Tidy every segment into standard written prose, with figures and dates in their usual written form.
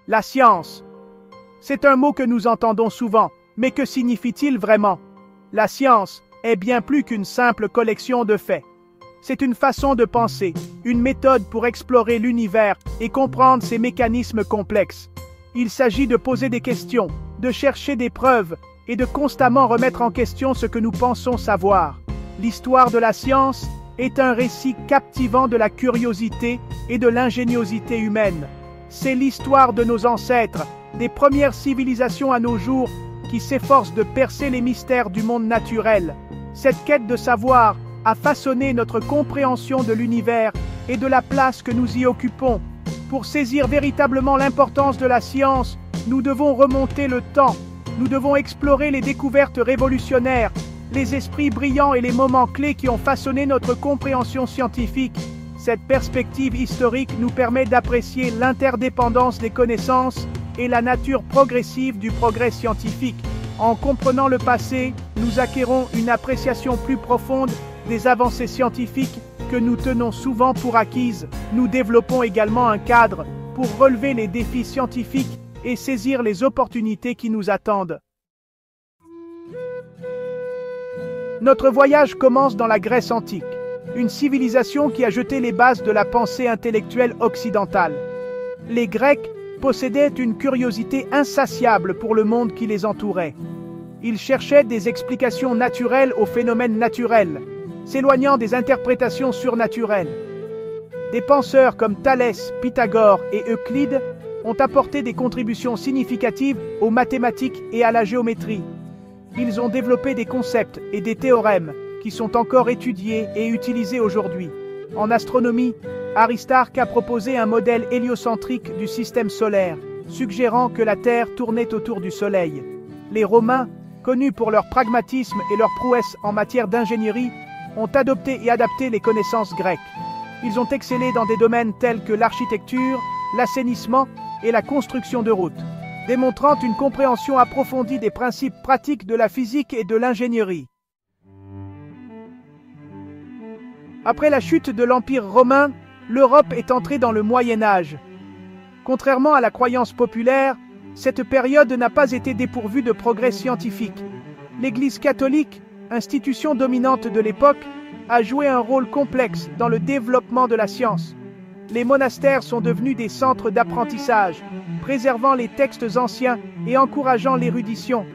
La science. C'est un mot que nous entendons souvent, mais que signifie-t-il vraiment? La science est bien plus qu'une simple collection de faits. C'est une façon de penser, une méthode pour explorer l'univers et comprendre ses mécanismes complexes. Il s'agit de poser des questions, de chercher des preuves et de constamment remettre en question ce que nous pensons savoir. L'histoire de la science est un récit captivant de la curiosité et de l'ingéniosité humaine. C'est l'histoire de nos ancêtres, des premières civilisations à nos jours, qui s'efforcent de percer les mystères du monde naturel. Cette quête de savoir a façonné notre compréhension de l'univers et de la place que nous y occupons. Pour saisir véritablement l'importance de la science, nous devons remonter le temps. Nous devons explorer les découvertes révolutionnaires, les esprits brillants et les moments clés qui ont façonné notre compréhension scientifique. Cette perspective historique nous permet d'apprécier l'interdépendance des connaissances et la nature progressive du progrès scientifique. En comprenant le passé, nous acquérons une appréciation plus profonde des avancées scientifiques que nous tenons souvent pour acquises. Nous développons également un cadre pour relever les défis scientifiques et saisir les opportunités qui nous attendent. Notre voyage commence dans la Grèce antique, une civilisation qui a jeté les bases de la pensée intellectuelle occidentale. Les Grecs possédaient une curiosité insatiable pour le monde qui les entourait. Ils cherchaient des explications naturelles aux phénomènes naturels, s'éloignant des interprétations surnaturelles. Des penseurs comme Thalès, Pythagore et Euclide ont apporté des contributions significatives aux mathématiques et à la géométrie. Ils ont développé des concepts et des théorèmes qui sont encore étudiés et utilisés aujourd'hui. En astronomie, Aristarque a proposé un modèle héliocentrique du système solaire, suggérant que la Terre tournait autour du Soleil. Les Romains, connus pour leur pragmatisme et leur prouesse en matière d'ingénierie, ont adopté et adapté les connaissances grecques. Ils ont excellé dans des domaines tels que l'architecture, l'assainissement et la construction de routes, démontrant une compréhension approfondie des principes pratiques de la physique et de l'ingénierie. Après la chute de l'Empire romain, l'Europe est entrée dans le Moyen Âge. Contrairement à la croyance populaire, cette période n'a pas été dépourvue de progrès scientifiques. L'Église catholique, institution dominante de l'époque, a joué un rôle complexe dans le développement de la science. Les monastères sont devenus des centres d'apprentissage, préservant les textes anciens et encourageant l'érudition.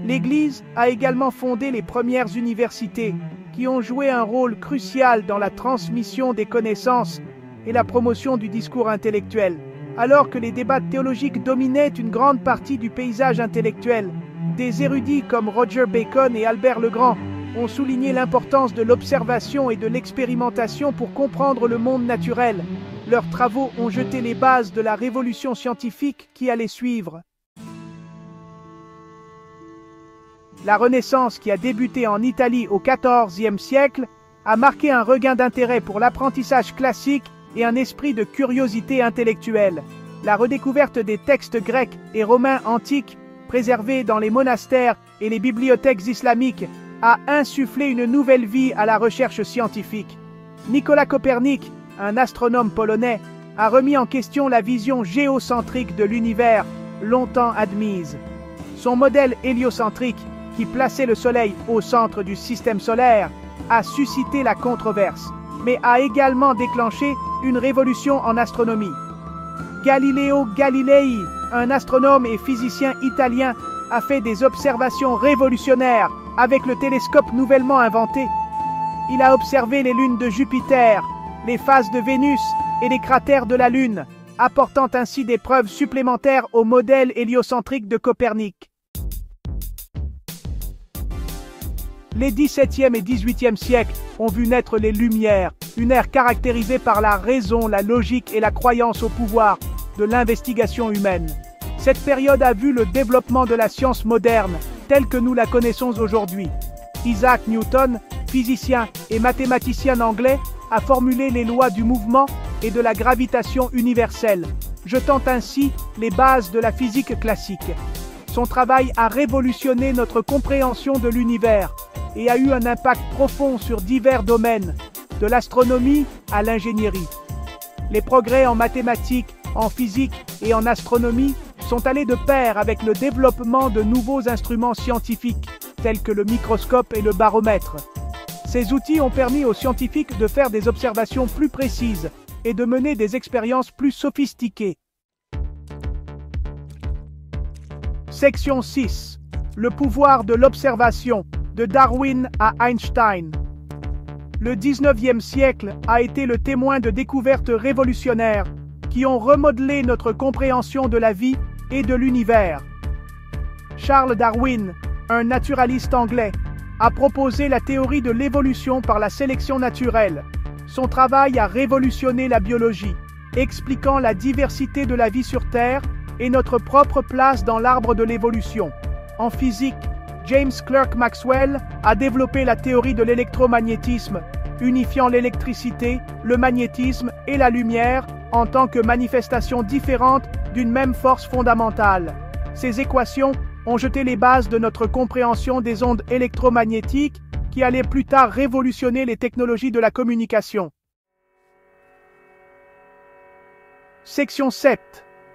L'Église a également fondé les premières universités, qui ont joué un rôle crucial dans la transmission des connaissances et la promotion du discours intellectuel. Alors que les débats théologiques dominaient une grande partie du paysage intellectuel, des érudits comme Roger Bacon et Albert le Grand ont souligné l'importance de l'observation et de l'expérimentation pour comprendre le monde naturel. Leurs travaux ont jeté les bases de la révolution scientifique qui allait suivre. La Renaissance, qui a débuté en Italie au XIVe siècle, a marqué un regain d'intérêt pour l'apprentissage classique et un esprit de curiosité intellectuelle. La redécouverte des textes grecs et romains antiques, préservés dans les monastères et les bibliothèques islamiques, a insufflé une nouvelle vie à la recherche scientifique. Nicolas Copernic, un astronome polonais, a remis en question la vision géocentrique de l'univers, longtemps admise. Son modèle héliocentrique, qui plaçait le Soleil au centre du système solaire, a suscité la controverse, mais a également déclenché une révolution en astronomie. Galileo Galilei, un astronome et physicien italien, a fait des observations révolutionnaires avec le télescope nouvellement inventé. Il a observé les lunes de Jupiter, les phases de Vénus et les cratères de la Lune, apportant ainsi des preuves supplémentaires au modèle héliocentrique de Copernic. Les XVIIe et XVIIIe siècles ont vu naître les Lumières, une ère caractérisée par la raison, la logique et la croyance au pouvoir de l'investigation humaine. Cette période a vu le développement de la science moderne, telle que nous la connaissons aujourd'hui. Isaac Newton, physicien et mathématicien anglais, a formulé les lois du mouvement et de la gravitation universelle, jetant ainsi les bases de la physique classique. Son travail a révolutionné notre compréhension de l'univers et a eu un impact profond sur divers domaines, de l'astronomie à l'ingénierie. Les progrès en mathématiques, en physique et en astronomie sont allés de pair avec le développement de nouveaux instruments scientifiques, tels que le microscope et le baromètre. Ces outils ont permis aux scientifiques de faire des observations plus précises et de mener des expériences plus sophistiquées. Section 6. Le pouvoir de l'observation, de Darwin à Einstein. Le 19e siècle a été le témoin de découvertes révolutionnaires qui ont remodelé notre compréhension de la vie et de l'univers. Charles Darwin, un naturaliste anglais, a proposé la théorie de l'évolution par la sélection naturelle. Son travail a révolutionné la biologie, expliquant la diversité de la vie sur Terre et notre propre place dans l'arbre de l'évolution. En physique, James Clerk Maxwell a développé la théorie de l'électromagnétisme, unifiant l'électricité, le magnétisme et la lumière en tant que manifestations différentes d'une même force fondamentale. Ces équations ont jeté les bases de notre compréhension des ondes électromagnétiques qui allaient plus tard révolutionner les technologies de la communication. Section 7.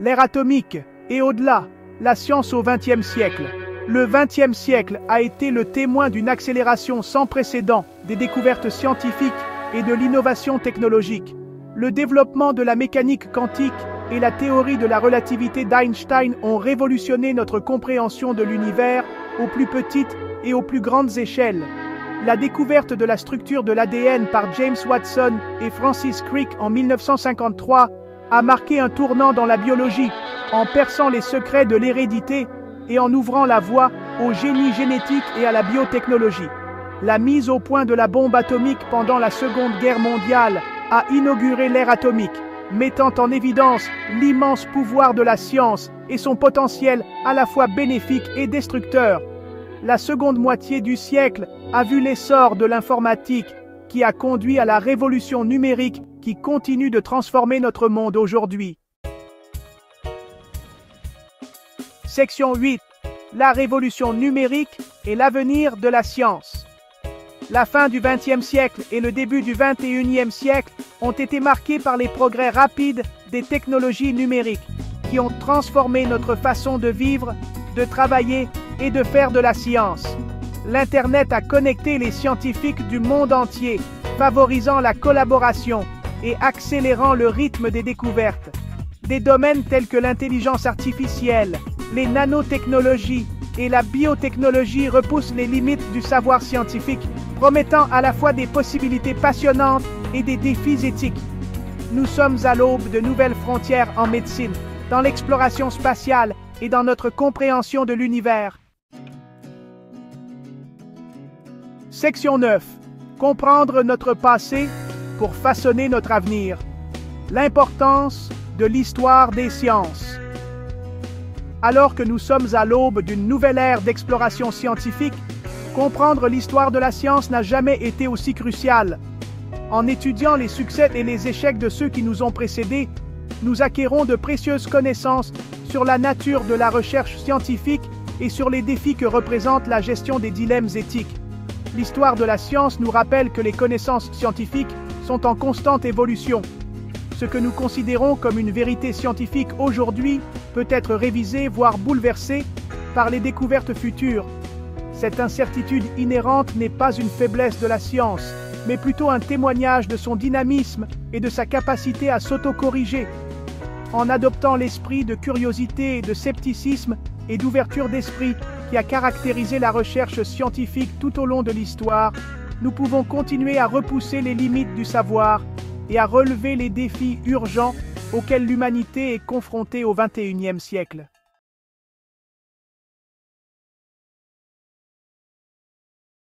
L'ère atomique et au-delà, la science au XXe siècle. Le XXe siècle a été le témoin d'une accélération sans précédent des découvertes scientifiques et de l'innovation technologique. Le développement de la mécanique quantique et la théorie de la relativité d'Einstein ont révolutionné notre compréhension de l'univers aux plus petites et aux plus grandes échelles. La découverte de la structure de l'ADN par James Watson et Francis Crick en 1953 a marqué un tournant dans la biologie, en perçant les secrets de l'hérédité et en ouvrant la voie au génie génétique et à la biotechnologie. La mise au point de la bombe atomique pendant la Seconde Guerre mondiale a inauguré l'ère atomique, mettant en évidence l'immense pouvoir de la science et son potentiel à la fois bénéfique et destructeur. La seconde moitié du siècle a vu l'essor de l'informatique qui a conduit à la révolution numérique qui continue de transformer notre monde aujourd'hui. Section 8. La révolution numérique et l'avenir de la science. La fin du XXe siècle et le début du XXIe siècle ont été marqués par les progrès rapides des technologies numériques qui ont transformé notre façon de vivre, de travailler et de faire de la science. L'Internet a connecté les scientifiques du monde entier, favorisant la collaboration et accélérant le rythme des découvertes. Des domaines tels que l'intelligence artificielle, les nanotechnologies et la biotechnologie repoussent les limites du savoir scientifique, promettant à la fois des possibilités passionnantes et des défis éthiques. Nous sommes à l'aube de nouvelles frontières en médecine, dans l'exploration spatiale et dans notre compréhension de l'univers. Section 9. Comprendre notre passé pour façonner notre avenir. L'importance de l'histoire des sciences. Alors que nous sommes à l'aube d'une nouvelle ère d'exploration scientifique, comprendre l'histoire de la science n'a jamais été aussi crucial. En étudiant les succès et les échecs de ceux qui nous ont précédés, nous acquérons de précieuses connaissances sur la nature de la recherche scientifique et sur les défis que représente la gestion des dilemmes éthiques. L'histoire de la science nous rappelle que les connaissances scientifiques sont en constante évolution. Ce que nous considérons comme une vérité scientifique aujourd'hui peut être révisé, voire bouleversé, par les découvertes futures. Cette incertitude inhérente n'est pas une faiblesse de la science, mais plutôt un témoignage de son dynamisme et de sa capacité à s'auto-corriger. En adoptant l'esprit de curiosité, de scepticisme et d'ouverture d'esprit qui a caractérisé la recherche scientifique tout au long de l'histoire, nous pouvons continuer à repousser les limites du savoir et à relever les défis urgents auxquels l'humanité est confrontée au XXIe siècle.